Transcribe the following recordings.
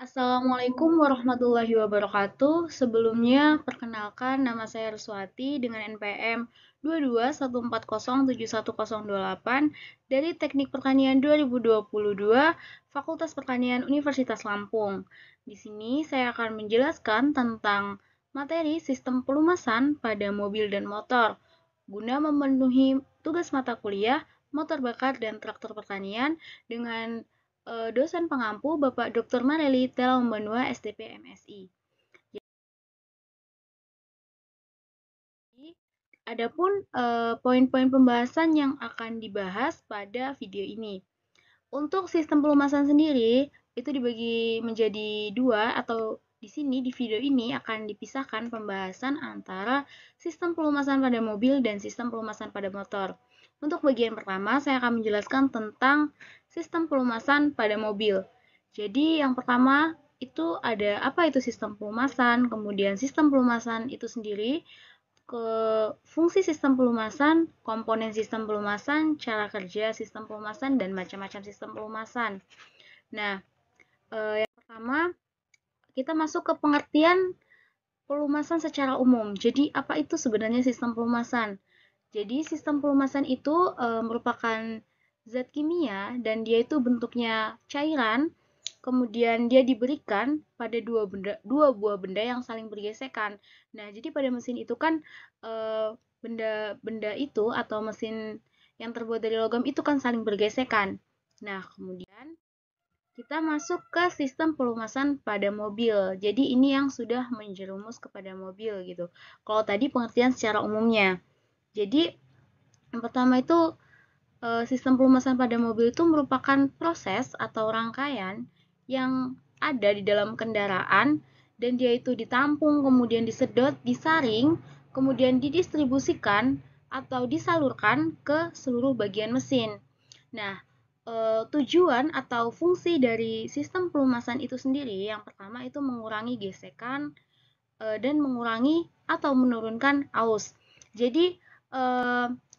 Assalamualaikum warahmatullahi wabarakatuh. Sebelumnya, perkenalkan nama saya Ruswati dengan NPM 2214071028 dari Teknik Pertanian 2022, Fakultas Pertanian Universitas Lampung. Di sini saya akan menjelaskan tentang materi sistem pelumasan pada mobil dan motor guna memenuhi tugas mata kuliah motor bakar dan traktor pertanian dengan dosen pengampu Bapak Dr. Mareli Telaumbanua STP MSI. Jadi, adapun poin-poin pembahasan yang akan dibahas pada video ini. Untuk sistem pelumasan sendiri itu dibagi menjadi dua atau di sini di video ini akan dipisahkan pembahasan antara sistem pelumasan pada mobil dan sistem pelumasan pada motor. Untuk bagian pertama saya akan menjelaskan tentang sistem pelumasan pada mobil. Jadi yang pertama itu ada apa itu sistem pelumasan, kemudian sistem pelumasan itu sendiri, ke fungsi sistem pelumasan, komponen sistem pelumasan, cara kerja sistem pelumasan, dan macam-macam sistem pelumasan. Nah, yang pertama kita masuk ke pengertian pelumasan secara umum. Jadi, apa itu sebenarnya sistem pelumasan? Jadi, sistem pelumasan itu merupakan zat kimia dan dia itu bentuknya cairan, kemudian dia diberikan pada dua buah benda yang saling bergesekan. Nah, jadi pada mesin itu kan benda-benda itu atau mesin yang terbuat dari logam itu kan saling bergesekan. Nah, kemudian kita masuk ke sistem pelumasan pada mobil. Jadi ini yang sudah menjerumus kepada mobil gitu. Kalau tadi pengertian secara umumnya. Jadi yang pertama itu sistem pelumasan pada mobil itu merupakan proses atau rangkaian yang ada di dalam kendaraan dan dia itu ditampung, kemudian disedot, disaring, kemudian didistribusikan atau disalurkan ke seluruh bagian mesin. Nah, tujuan atau fungsi dari sistem pelumasan itu sendiri yang pertama itu mengurangi gesekan dan mengurangi atau menurunkan aus. Jadi,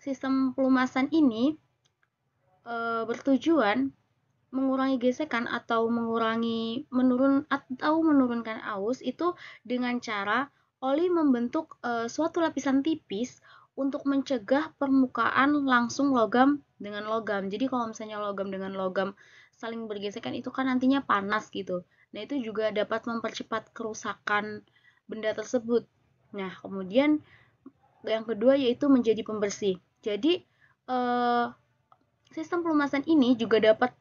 sistem pelumasan ini bertujuan mengurangi gesekan atau menurunkan aus itu dengan cara oli membentuk suatu lapisan tipis untuk mencegah permukaan langsung logam dengan logam. Jadi kalau misalnya logam dengan logam saling bergesekan itu kan nantinya panas gitu. Nah, itu juga dapat mempercepat kerusakan benda tersebut. Nah, kemudian yang kedua yaitu menjadi pembersih. Jadi eh, sistem pelumasan ini juga dapat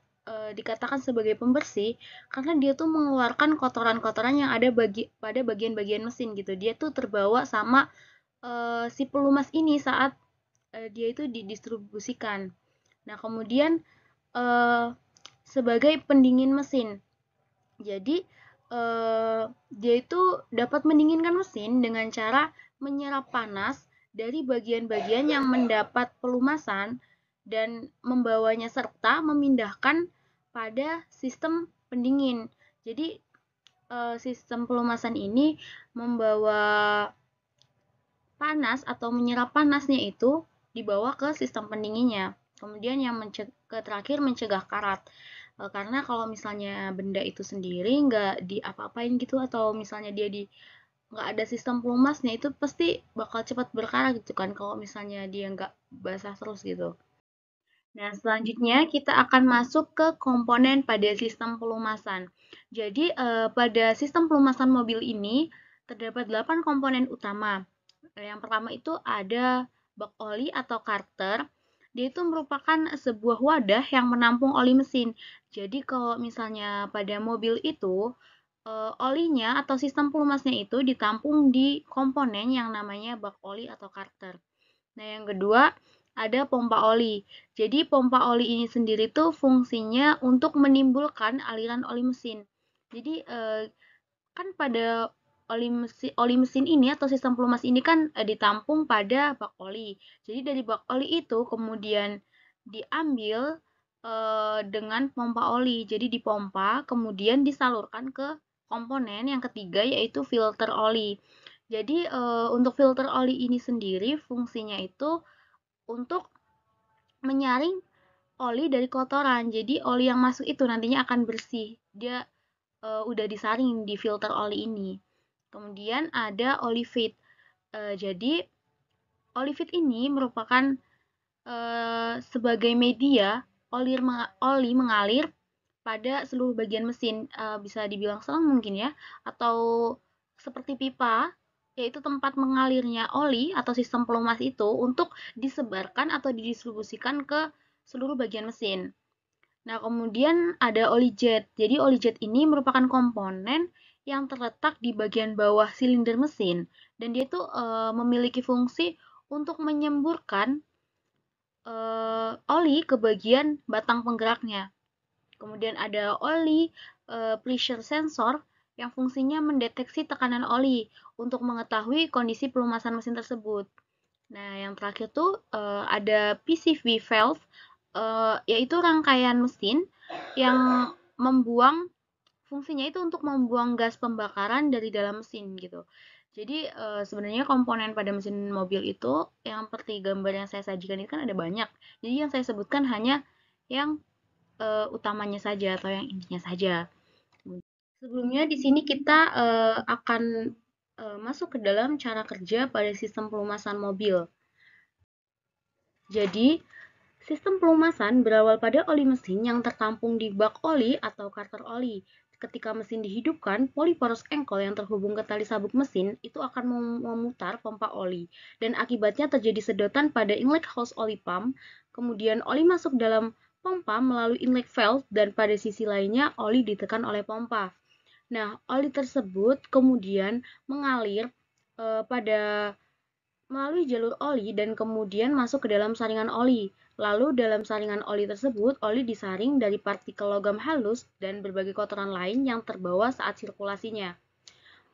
dikatakan sebagai pembersih karena dia tuh mengeluarkan kotoran-kotoran yang ada pada bagian-bagian mesin gitu. Dia tuh terbawa sama si pelumas ini saat dia itu didistribusikan. Nah, kemudian eh, sebagai pendingin mesin. Jadi dia itu dapat mendinginkan mesin dengan cara menyerap panas dari bagian-bagian yang mendapat pelumasan dan membawanya serta memindahkan pada sistem pendingin. Jadi sistem pelumasan ini membawa panas atau menyerap panasnya itu dibawa ke sistem pendinginnya. Kemudian yang terakhir mencegah karat. Karena kalau misalnya benda itu sendiri nggak diapa-apain gitu atau misalnya dia di nggak ada sistem pelumasnya itu pasti bakal cepat berkarat gitu kan kalau misalnya dia nggak basah terus gitu. Nah, selanjutnya kita akan masuk ke komponen pada sistem pelumasan. Jadi, pada sistem pelumasan mobil ini terdapat 8 komponen utama. Yang pertama itu ada bak oli atau karter. Dia itu merupakan sebuah wadah yang menampung oli mesin. Jadi, kalau misalnya pada mobil itu, olinya atau sistem pelumasnya itu ditampung di komponen yang namanya bak oli atau karter. Nah, yang kedua ada pompa oli. Jadi, pompa oli ini sendiri tuh fungsinya untuk menimbulkan aliran oli mesin. Jadi, kan pada oli mesin ini atau sistem pelumas ini kan ditampung pada bak oli. Jadi, dari bak oli itu kemudian diambil dengan pompa oli. Jadi, dipompa, kemudian disalurkan ke komponen yang ketiga yaitu filter oli. Jadi, untuk filter oli ini sendiri fungsinya itu untuk menyaring oli dari kotoran. Jadi oli yang masuk itu nantinya akan bersih. Dia udah disaring di filter oli ini. Kemudian ada oli feed. Jadi oli feed ini merupakan sebagai media oli mengalir pada seluruh bagian mesin, bisa dibilang selang mungkin ya, atau seperti pipa, yaitu tempat mengalirnya oli atau sistem pelumas itu untuk disebarkan atau didistribusikan ke seluruh bagian mesin. Nah, kemudian ada oli jet. Jadi, oli jet ini merupakan komponen yang terletak di bagian bawah silinder mesin, dan dia itu memiliki fungsi untuk menyemburkan oli ke bagian batang penggeraknya. Kemudian ada oli pressure sensor yang fungsinya mendeteksi tekanan oli untuk mengetahui kondisi pelumasan mesin tersebut. Nah, yang terakhir tuh ada PCV valve, yaitu rangkaian mesin yang membuang fungsinya itu untuk membuang gas pembakaran dari dalam mesin gitu. Jadi sebenarnya komponen pada mesin mobil itu yang seperti gambar yang saya sajikan itu kan ada banyak. Jadi yang saya sebutkan hanya yang utamanya saja atau yang intinya saja. Sebelumnya di sini kita akan masuk ke dalam cara kerja pada sistem pelumasan mobil. Jadi, sistem pelumasan berawal pada oli mesin yang tertampung di bak oli atau karter oli. Ketika mesin dihidupkan, polyporous engkol yang terhubung ke tali sabuk mesin itu akan memutar pompa oli, dan akibatnya terjadi sedotan pada inlet hose oli pump, kemudian oli masuk dalam pompa melalui inlet valve, dan pada sisi lainnya oli ditekan oleh pompa. Nah, oli tersebut kemudian mengalir pada melalui jalur oli dan kemudian masuk ke dalam saringan oli. Lalu dalam saringan oli tersebut, oli disaring dari partikel logam halus dan berbagai kotoran lain yang terbawa saat sirkulasinya.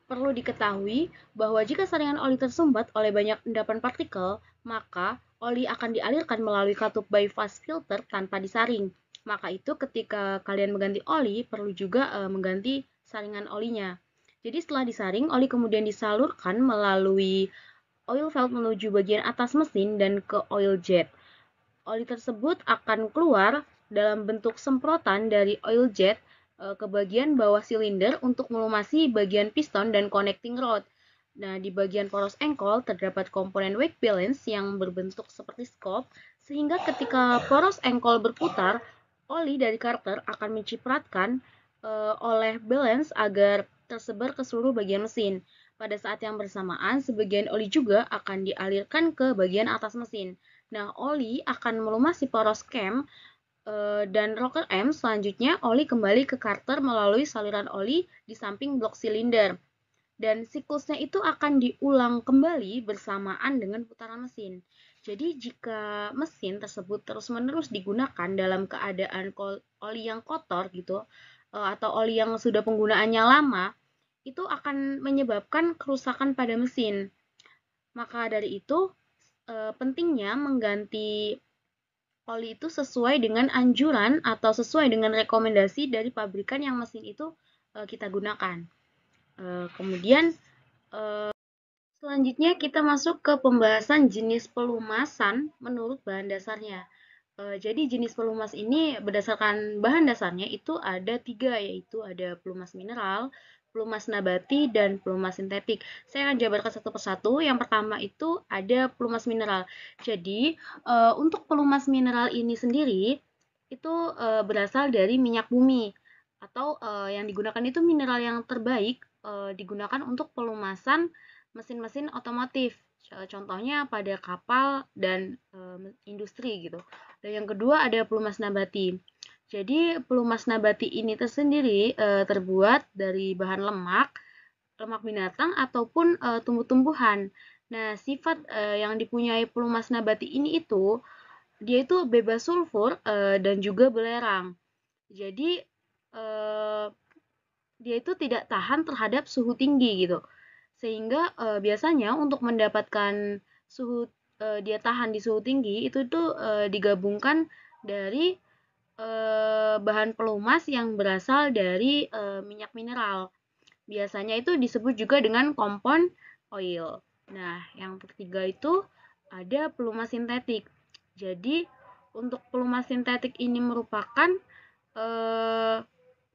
Perlu diketahui bahwa jika saringan oli tersumbat oleh banyak endapan partikel, maka oli akan dialirkan melalui katup bypass filter tanpa disaring. Maka itu ketika kalian mengganti oli, perlu juga mengganti saringan olinya. Jadi setelah disaring, oli kemudian disalurkan melalui oil valve menuju bagian atas mesin dan ke oil jet. Oli tersebut akan keluar dalam bentuk semprotan dari oil jet ke bagian bawah silinder untuk melumasi bagian piston dan connecting rod. Nah, di bagian poros engkol terdapat komponen wake balance yang berbentuk seperti skop, sehingga ketika poros engkol berputar, oli dari karter akan mencipratkan oleh balance agar tersebar ke seluruh bagian mesin. Pada saat yang bersamaan, sebagian oli juga akan dialirkan ke bagian atas mesin. Nah, oli akan melumasi poros cam dan rocker arm. Selanjutnya, oli kembali ke karter melalui saluran oli di samping blok silinder. Dan siklusnya itu akan diulang kembali bersamaan dengan putaran mesin. Jadi, jika mesin tersebut terus-menerus digunakan dalam keadaan oli yang kotor gitu, atau oli yang sudah penggunaannya lama, itu akan menyebabkan kerusakan pada mesin. Maka dari itu, pentingnya mengganti oli itu sesuai dengan anjuran atau sesuai dengan rekomendasi dari pabrikan yang mesin itu kita gunakan. Kemudian selanjutnya kita masuk ke pembahasan jenis pelumasan menurut bahan dasarnya. Jadi jenis pelumas ini berdasarkan bahan dasarnya itu ada 3, yaitu ada pelumas mineral, pelumas nabati, dan pelumas sintetik. Saya akan jabarkan satu persatu. Yang pertama itu ada pelumas mineral. Jadi untuk pelumas mineral ini sendiri itu berasal dari minyak bumi, atau yang digunakan itu mineral yang terbaik digunakan untuk pelumasan mesin-mesin otomotif. Contohnya pada kapal dan industri gitu. Dan yang kedua ada pelumas nabati. Jadi pelumas nabati ini tersendiri terbuat dari bahan lemak, lemak binatang ataupun tumbuh-tumbuhan. Nah, sifat yang dipunyai pelumas nabati ini itu dia itu bebas sulfur dan juga belerang. Jadi dia itu tidak tahan terhadap suhu tinggi gitu. Sehingga biasanya untuk mendapatkan suhu dia tahan di suhu tinggi itu tuh digabungkan dari bahan pelumas yang berasal dari minyak mineral. Biasanya itu disebut juga dengan compound oil. Nah, yang ketiga itu ada pelumas sintetik. Jadi, untuk pelumas sintetik ini merupakan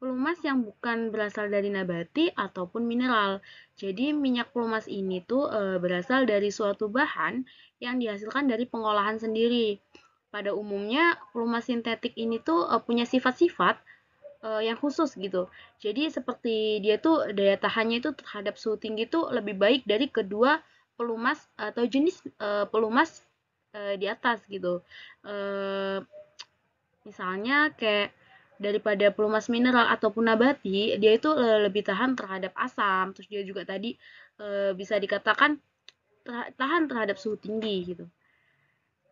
pelumas yang bukan berasal dari nabati ataupun mineral. Jadi minyak pelumas ini tuh berasal dari suatu bahan yang dihasilkan dari pengolahan sendiri. Pada umumnya pelumas sintetik ini tuh punya sifat-sifat yang khusus gitu. Jadi seperti dia tuh daya tahannya itu terhadap suhu tinggi tuh lebih baik dari kedua pelumas atau jenis pelumas di atas gitu. Eh, Misalnya kayak daripada pelumas mineral ataupun nabati, dia itu lebih tahan terhadap asam. Terus dia juga tadi bisa dikatakan tahan terhadap suhu tinggi gitu.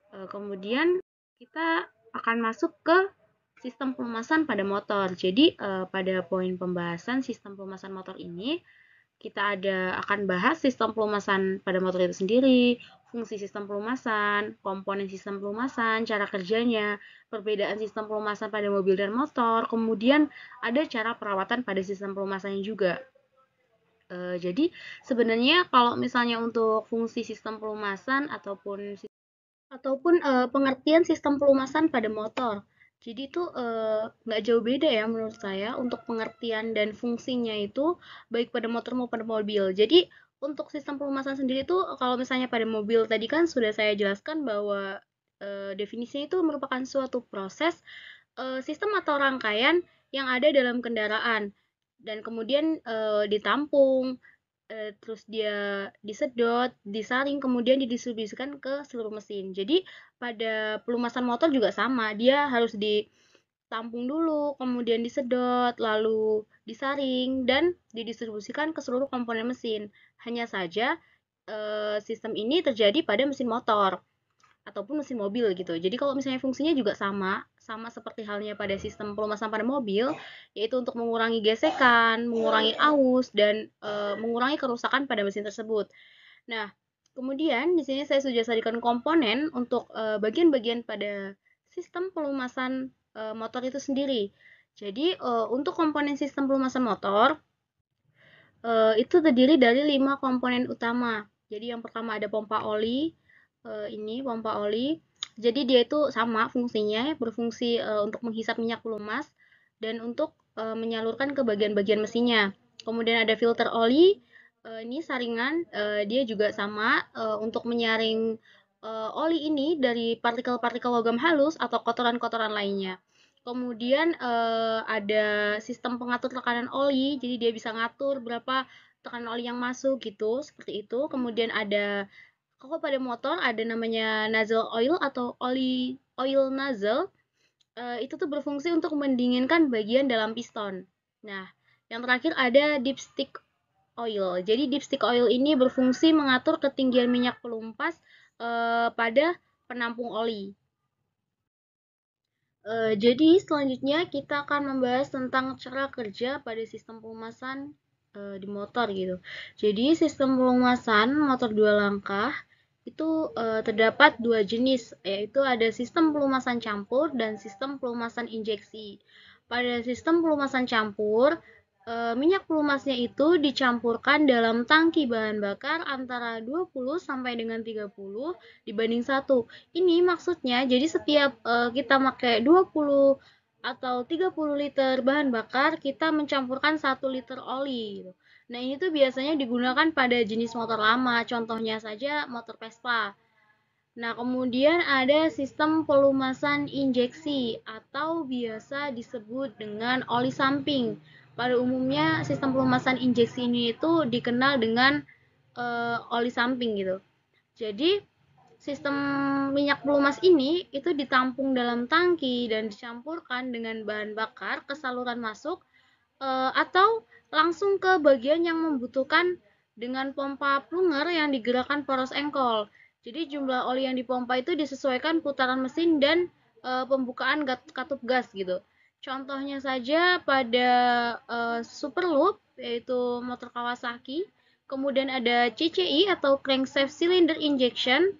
Kemudian kita akan masuk ke sistem pelumasan pada motor. Jadi pada poin pembahasan sistem pelumasan motor ini kita akan bahas sistem pelumasan pada motor itu sendiri, fungsi sistem pelumasan, komponen sistem pelumasan, cara kerjanya, perbedaan sistem pelumasan pada mobil dan motor, kemudian ada cara perawatan pada sistem pelumasannya juga. Jadi sebenarnya kalau misalnya untuk fungsi sistem pelumasan ataupun pengertian sistem pelumasan pada motor. Jadi itu nggak jauh beda ya menurut saya untuk pengertian dan fungsinya itu baik pada motor maupun pada mobil. Jadi untuk sistem pelumasan sendiri tuh kalau misalnya pada mobil tadi kan sudah saya jelaskan bahwa definisinya itu merupakan suatu proses sistem atau rangkaian yang ada dalam kendaraan dan kemudian ditampung, terus dia disedot, disaring, kemudian didistribusikan ke seluruh mesin. Jadi pada pelumasan motor juga sama, dia harus ditampung dulu, kemudian disedot, lalu disaring dan didistribusikan ke seluruh komponen mesin. Hanya saja sistem ini terjadi pada mesin motor ataupun mesin mobil gitu. Jadi kalau misalnya fungsinya juga sama seperti halnya pada sistem pelumasan pada mobil, yaitu untuk mengurangi gesekan, mengurangi aus dan mengurangi kerusakan pada mesin tersebut. Nah, kemudian di sini saya sudah sadikan komponen untuk bagian-bagian pada sistem pelumasan motor itu sendiri. Jadi untuk komponen sistem pelumasan motor itu terdiri dari 5 komponen utama. Jadi yang pertama ada pompa oli, ini pompa oli. Jadi dia itu sama fungsinya, berfungsi untuk menghisap minyak pelumas dan untuk menyalurkan ke bagian-bagian mesinnya. Kemudian ada filter oli, ini saringan, dia juga sama untuk menyaring oli ini dari partikel-partikel logam halus atau kotoran-kotoran lainnya. Kemudian ada sistem pengatur tekanan oli, jadi dia bisa ngatur berapa tekanan oli yang masuk gitu, seperti itu. Kemudian ada kalau pada motor ada namanya nozzle oil atau oil nozzle. Itu tuh berfungsi untuk mendinginkan bagian dalam piston. Nah, yang terakhir ada dipstick oil. Jadi dipstick oil ini berfungsi mengatur ketinggian minyak pelumpas pada penampung oli. Jadi selanjutnya kita akan membahas tentang cara kerja pada sistem pelumasan di motor gitu. Jadi sistem pelumasan motor dua langkah itu terdapat dua jenis, yaitu ada sistem pelumasan campur dan sistem pelumasan injeksi. Pada sistem pelumasan campur, minyak pelumasnya itu dicampurkan dalam tangki bahan bakar antara 20 sampai dengan 30 dibanding 1. Ini maksudnya jadi setiap kita pakai 20 atau 30 liter bahan bakar, kita mencampurkan 1 liter oli gitu. Nah, ini tuh biasanya digunakan pada jenis motor lama, contohnya saja motor Vespa. Nah, kemudian ada sistem pelumasan injeksi atau biasa disebut dengan oli samping. Pada umumnya sistem pelumasan injeksi ini itu dikenal dengan oli samping gitu. Jadi, sistem minyak pelumas ini itu ditampung dalam tangki dan dicampurkan dengan bahan bakar ke saluran masuk atau langsung ke bagian yang membutuhkan dengan pompa plunger yang digerakkan poros engkol. Jadi jumlah oli yang dipompa itu disesuaikan putaran mesin dan pembukaan katup gas gitu. Contohnya saja pada Superloop yaitu motor Kawasaki, kemudian ada CCI atau crankshaft cylinder injection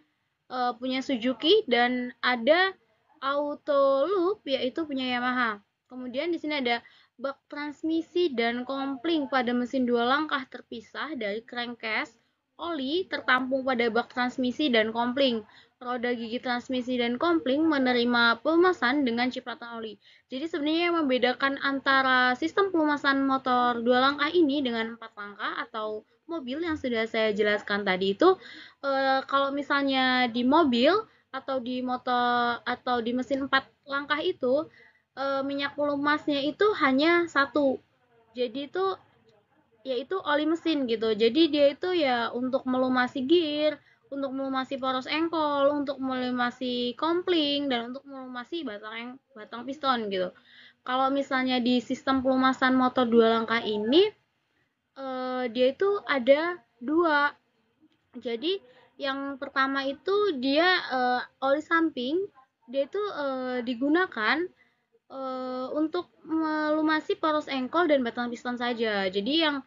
punya Suzuki dan ada Auto Loop yaitu punya Yamaha. Kemudian di sini ada bak transmisi dan kopling pada mesin dua langkah terpisah dari crankcase, oli tertampung pada bak transmisi dan kopling. roda gigi transmisi dan kopling menerima pelumasan dengan cipratan oli. Jadi sebenarnya yang membedakan antara sistem pelumasan motor 2 langkah ini dengan 4 langkah atau mobil yang sudah saya jelaskan tadi itu, kalau misalnya di mobil atau di motor atau di mesin 4 langkah itu, minyak pelumasnya itu hanya satu. Jadi itu yaitu oli mesin gitu. Jadi dia itu ya untuk melumasi gear, untuk melumasi poros engkol, untuk melumasi kopling, dan untuk melumasi batang piston gitu. Kalau misalnya di sistem pelumasan motor 2 langkah ini, dia itu ada dua. Jadi yang pertama itu dia oli samping, dia itu digunakan untuk melumasi poros engkol dan batang piston saja. Jadi yang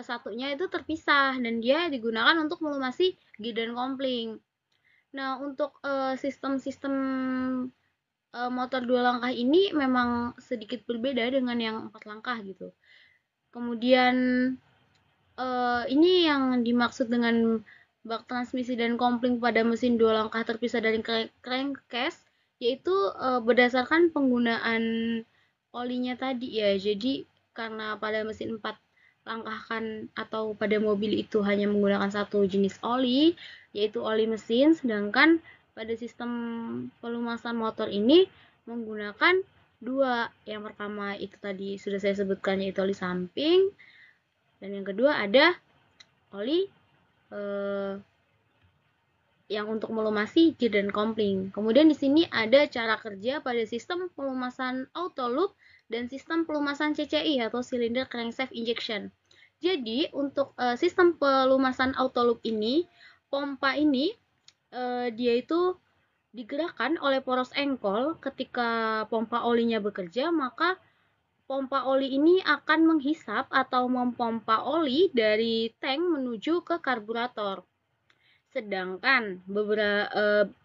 satunya itu terpisah dan dia digunakan untuk melumasi gear dan kopling. Nah, untuk sistem-sistem motor 2 langkah ini memang sedikit berbeda dengan yang 4 langkah gitu. Kemudian ini yang dimaksud dengan bak transmisi dan kopling pada mesin 2 langkah terpisah dari crankcase, yaitu berdasarkan penggunaan olinya tadi ya. Jadi karena pada mesin 4 langkah kan atau pada mobil itu hanya menggunakan satu jenis oli, yaitu oli mesin, sedangkan pada sistem pelumasan motor ini menggunakan dua. Yang pertama itu tadi sudah saya sebutkan, yaitu oli samping, dan yang kedua ada oli yang untuk melumasi gear dan kopling. Kemudian di sini ada cara kerja pada sistem pelumasan auto loop dan sistem pelumasan CCI atau cylinder crankshaft injection. Jadi untuk sistem pelumasan auto loop ini, pompa ini dia itu digerakkan oleh poros engkol. Ketika pompa olinya bekerja, maka pompa oli ini akan menghisap atau mempompa oli dari tank menuju ke karburator. Sedangkan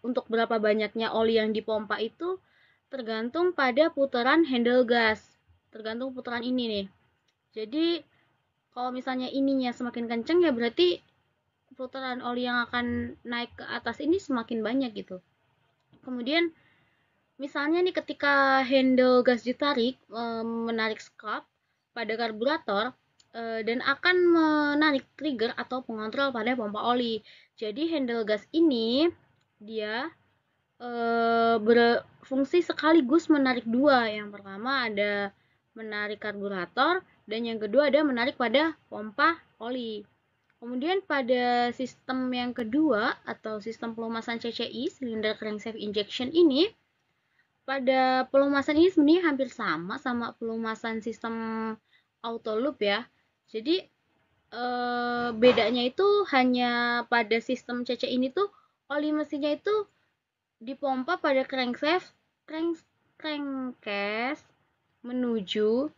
untuk berapa banyaknya oli yang dipompa itu tergantung pada putaran handle gas. Tergantung putaran ini nih. Jadi kalau misalnya ininya semakin kenceng ya berarti putaran oli yang akan naik ke atas ini semakin banyak gitu. Kemudian misalnya nih ketika handle gas ditarik, menarik scalp pada karburator, dan akan menarik trigger atau pengontrol pada pompa oli. Jadi handle gas ini dia berfungsi sekaligus menarik dua. Yang pertama ada menarik karburator dan yang kedua ada menarik pada pompa oli. Kemudian pada sistem yang kedua atau sistem pelumasan CCI, cylinder crankshaft injection ini, pada pelumasan ini sebenarnya hampir sama pelumasan sistem auto loop ya. Jadi bedanya itu hanya pada sistem CC ini tuh oli mesinnya itu dipompa pada crankcase menuju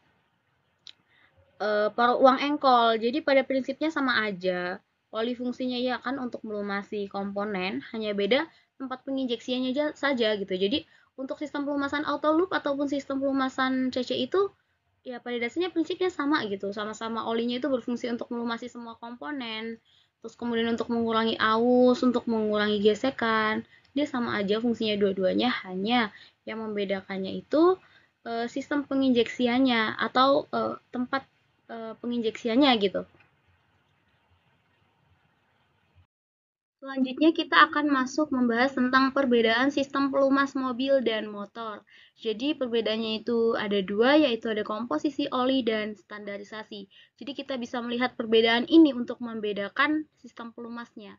uang engkol. Jadi pada prinsipnya sama aja. Oli fungsinya ya kan untuk melumasi komponen, hanya beda tempat penginjeksiannya saja gitu. Jadi untuk sistem pelumasan auto loop ataupun sistem pelumasan CC itu ya pada dasarnya prinsipnya sama gitu. Sama-sama olinya itu berfungsi untuk melumasi semua komponen. Terus kemudian untuk mengurangi aus, untuk mengurangi gesekan. Dia sama aja fungsinya dua-duanya, hanya yang membedakannya itu sistem penginjeksiannya atau tempat penginjeksiannya gitu. Selanjutnya kita akan masuk membahas tentang perbedaan sistem pelumas mobil dan motor. Jadi perbedaannya itu ada dua, yaitu ada komposisi oli dan standarisasi. Jadi kita bisa melihat perbedaan ini untuk membedakan sistem pelumasnya.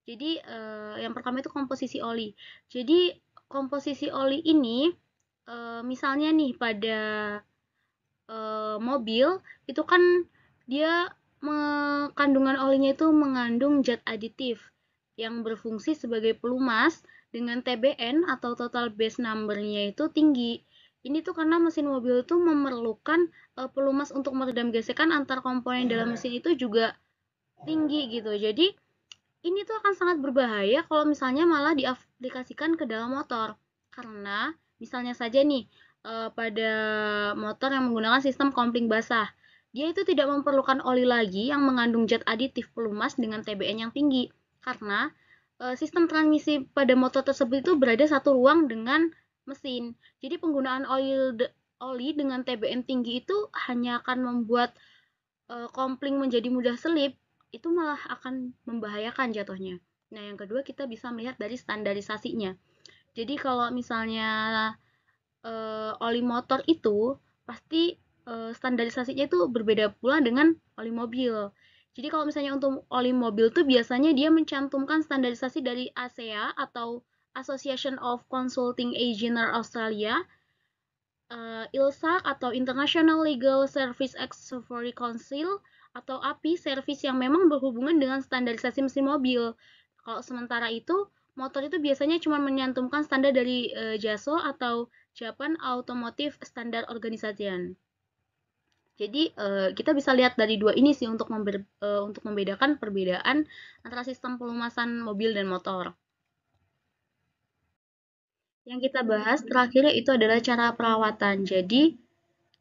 Jadi yang pertama itu komposisi oli. Jadi komposisi oli ini misalnya nih pada mobil itu kan dia kandungan olinya itu mengandung zat aditif yang berfungsi sebagai pelumas dengan TBN atau total base number-nya itu tinggi. Ini tuh karena mesin mobil itu memerlukan pelumas untuk meredam gesekan antar komponen dalam mesin itu juga tinggi gitu. Jadi ini tuh akan sangat berbahaya kalau misalnya malah diaplikasikan ke dalam motor. Karena misalnya saja nih pada motor yang menggunakan sistem kopling basah, dia itu tidak memerlukan oli lagi yang mengandung zat aditif pelumas dengan TBN yang tinggi. Karena sistem transmisi pada motor tersebut itu berada satu ruang dengan mesin. Jadi penggunaan oli dengan TBN tinggi itu hanya akan membuat kompling menjadi mudah selip, itu malah akan membahayakan jatuhnya. Nah, yang kedua kita bisa melihat dari standarisasinya. Jadi kalau misalnya oli motor itu pasti standarisasinya itu berbeda pula dengan oli mobil. Jadi kalau misalnya untuk oli mobil tuh biasanya dia mencantumkan standarisasi dari ASEA atau Association of Consulting Engineer Australia, ILSAC atau International Legal Service Advisory Council atau API service yang memang berhubungan dengan standarisasi mesin mobil. Kalau sementara itu motor itu biasanya cuma menyantumkan standar dari JASO atau Japan Automotive Standard Organization. Jadi kita bisa lihat dari dua ini sih untuk membedakan perbedaan antara sistem pelumasan mobil dan motor. Yang kita bahas terakhir itu adalah cara perawatan. Jadi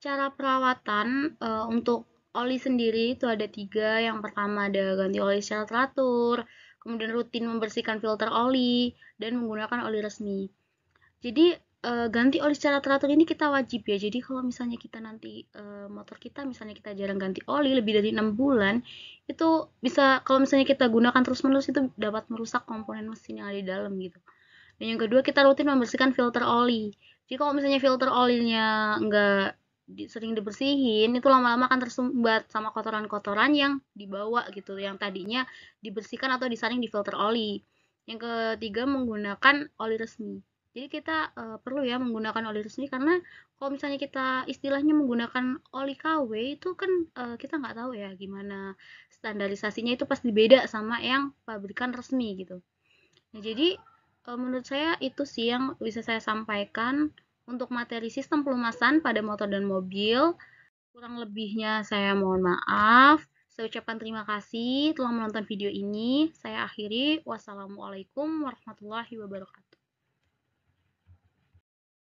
cara perawatan untuk oli sendiri itu ada tiga. Yang pertama ada ganti oli secara teratur, kemudian rutin membersihkan filter oli, dan menggunakan oli resmi. Jadi ganti oli secara teratur ini kita wajib ya. Jadi kalau misalnya kita nanti motor kita misalnya kita jarang ganti oli lebih dari 6 bulan, itu bisa kalau misalnya kita gunakan terus-menerus itu dapat merusak komponen mesin yang ada di dalam gitu. Dan yang kedua kita rutin membersihkan filter oli. Jadi kalau misalnya filter olinya nggak sering dibersihin, itu lama-lama akan tersumbat sama kotoran-kotoran yang dibawa gitu, yang tadinya dibersihkan atau disaring di filter oli. Yang ketiga menggunakan oli resmi. Jadi kita perlu ya menggunakan oli resmi karena kalau misalnya kita istilahnya menggunakan oli KW itu kan kita nggak tahu ya gimana standarisasinya itu pasti beda sama yang pabrikan resmi gitu. Nah, jadi menurut saya itu sih yang bisa saya sampaikan untuk materi sistem pelumasan pada motor dan mobil. Kurang lebihnya saya mohon maaf. Saya ucapkan terima kasih telah menonton video ini. Saya akhiri. Wassalamualaikum warahmatullahi wabarakatuh.